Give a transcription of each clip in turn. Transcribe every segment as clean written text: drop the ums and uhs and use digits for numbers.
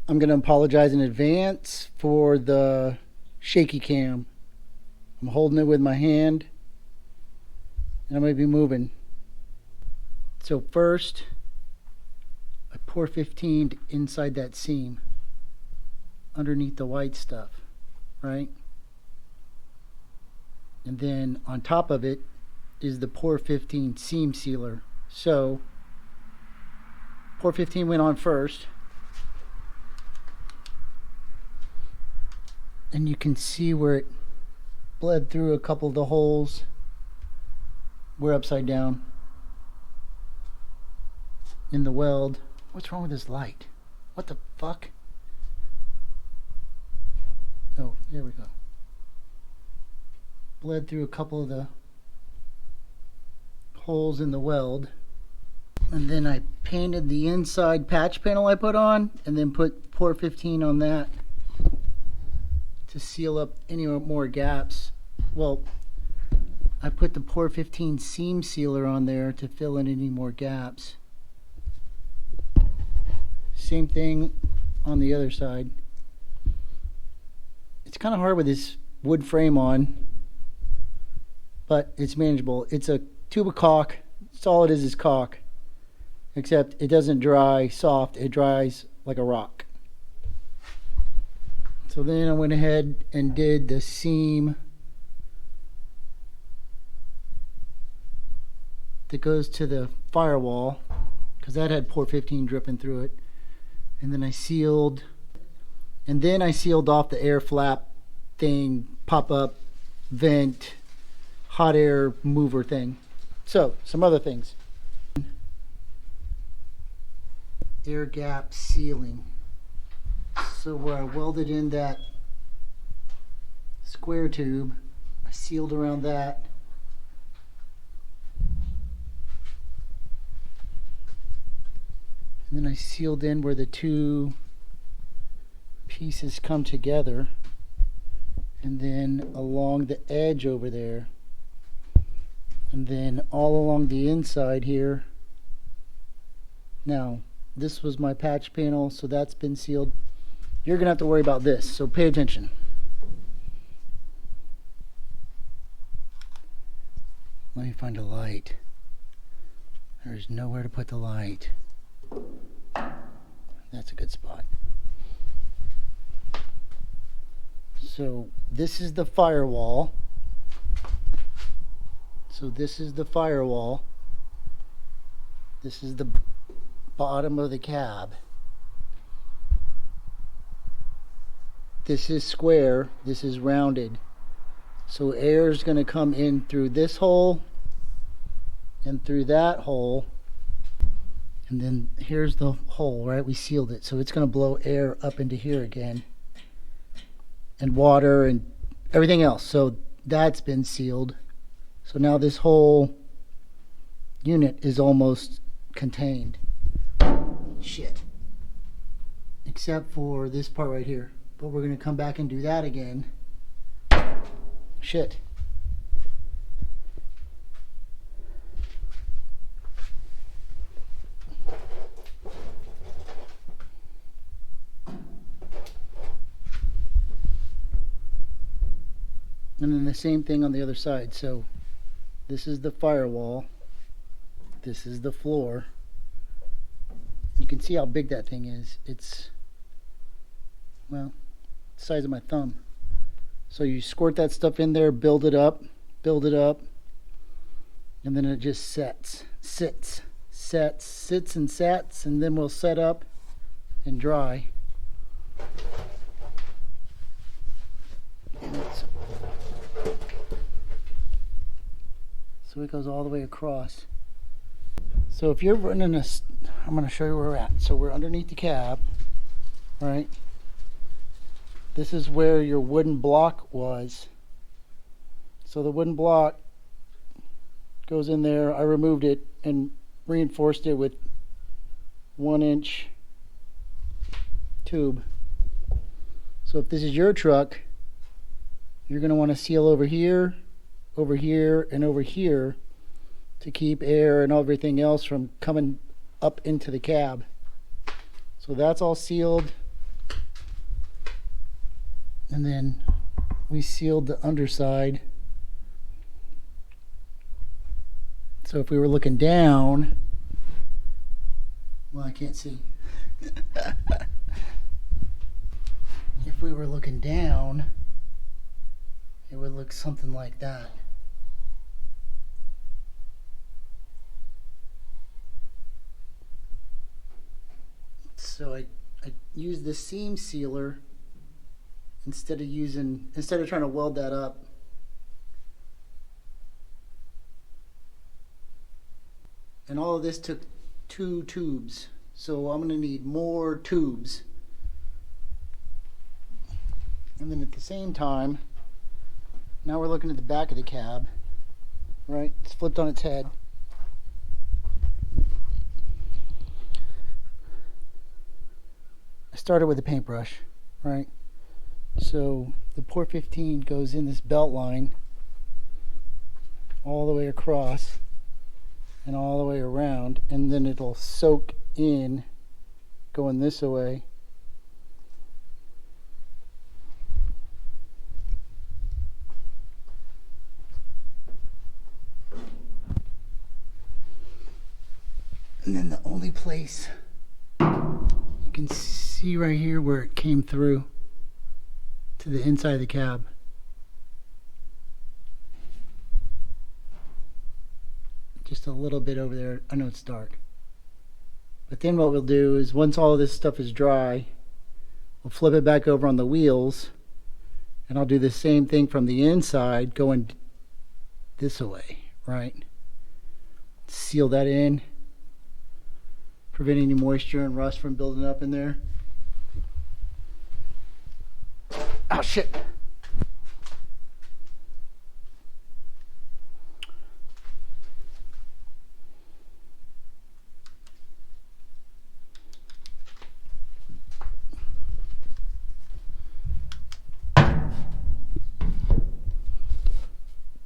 I'm going to apologize in advance for the shaky cam. I'm holding it with my hand and I'm going to be moving. So first, I pour 15 inside that seam underneath the white stuff, right? And then on top of it is the POR-15 seam sealer. So POR-15 went on first. And you can see where it bled through a couple of the holes. We're upside down in the weld. What's wrong with this light? What the fuck? Oh, here we go. Bled through a couple of the holes in the weld. And then I painted the inside patch panel I put on, and then put POR-15 on that to seal up any more gaps. Well, I put the POR-15 seam sealer on there to fill in any more gaps. Same thing on the other side. It's kind of hard with this wood frame on, but it's manageable. It's a tube of caulk. That's all it is caulk. Except it doesn't dry soft, it dries like a rock. So then I went ahead and did the seam that goes to the firewall, because that had POR-15 dripping through it. And then I sealed, off the air flap thing, pop-up vent, hot air mover thing. So, some other things. Air gap sealing. So where I welded in that square tube, I sealed around that. And then I sealed in where the two pieces come together. And then along the edge over there. And then all along the inside here. Now, this was my patch panel, so that's been sealed. You're going to have to worry about this, so pay attention. Let me find a light. There's nowhere to put the light. That's a good spot. So this is the firewall. This is the bottom of the cab. This is square, this is rounded. So air is going to come in through this hole and through that hole. And then here's the hole, right? We sealed it. So it's going to blow air up into here again. And water and everything else. So that's been sealed. So now this whole unit is almost contained. Shit. Except for this part right here. But we're going to come back and do that again. Shit. And then the same thing on the other side. So this is the firewall. This is the floor. You can see how big that thing is. It's, well, the size of my thumb. So you squirt that stuff in there, build it up, and then it just sits and sets, and then we'll set up and dry. So it goes all the way across. So if you're running a, I'm going to show you where we're at. So we're underneath the cab, right? This is where your wooden block was. So the wooden block goes in there. I removed it and reinforced it with 1-inch tube. So if this is your truck, you're going to want to seal over here, and over here to keep air and everything else from coming up into the cab. So that's all sealed. And then we sealed the underside. So if we were looking down, well, I can't see. If we were looking down, it would look something like that. So I used the seam sealer instead of trying to weld that up. And all of this took 2 tubes. So I'm going to need more tubes. And then at the same time, now we're looking at the back of the cab, right? It's flipped on its head. I started with a paintbrush, right? So the POR-15 goes in this belt line all the way across and all the way around, and then it'll soak in going this way. And then the only place you can see right here where it came through to the inside of the cab. Just a little bit over there. I know it's dark. But then what we'll do is once all of this stuff is dry, we'll flip it back over on the wheels, and I'll do the same thing from the inside going this way, right? Seal that in, prevent any moisture and rust from building up in there. Oh shit.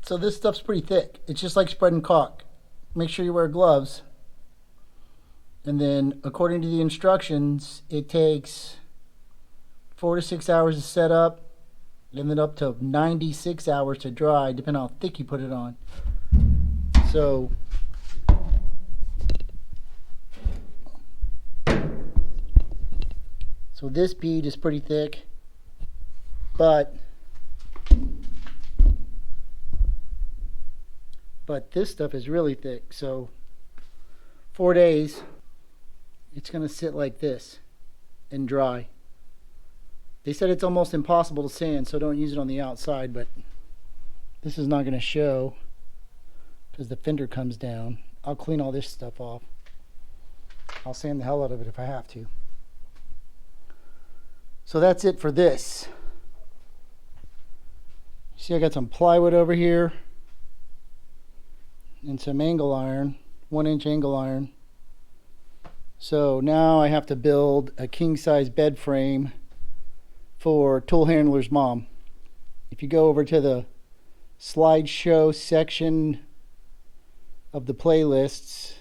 So this stuff's pretty thick. It's just like spreading caulk. Make sure you wear gloves. And then according to the instructions, it takes 4 to 6 hours to set up, and then up to 96 hours to dry, depending on how thick you put it on. So this bead is pretty thick, but this stuff is really thick. So 4 days, it's going to sit like this and dry. They said it's almost impossible to sand, so don't use it on the outside, but this is not going to show because the fender comes down. I'll clean all this stuff off. I'll sand the hell out of it if I have to. So that's it for this. See, I got some plywood over here and some angle iron, 1-inch angle iron. So now I have to build a king-size bed frame for Tool Handler's mom. If you go over to the slideshow section of the playlists,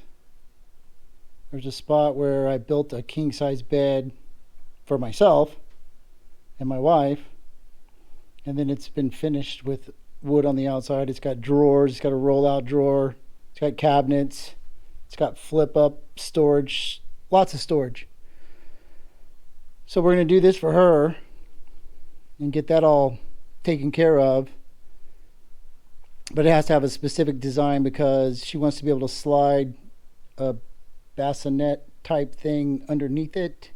there's a spot where I built a king-size bed for myself and my wife, and then it's been finished with wood on the outside. It's got drawers, it's got a roll-out drawer, it's got cabinets, it's got flip-up storage, lots of storage. So we're going to do this for her and get that all taken care of. But it has to have a specific design because she wants to be able to slide a bassinet type thing underneath it,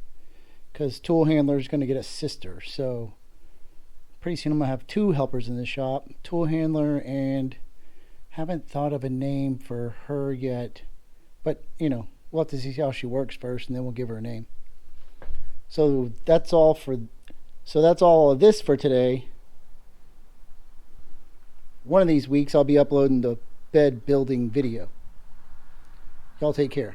because Tool Handler is going to get a sister. So pretty soon I'm going to have 2 helpers in the shop, Tool Handler, and haven't thought of a name for her yet. But, you know, we'll have to see how she works first, and then we'll give her a name. So that's all of this for today. One of these weeks I'll be uploading the bed building video. Y'all take care.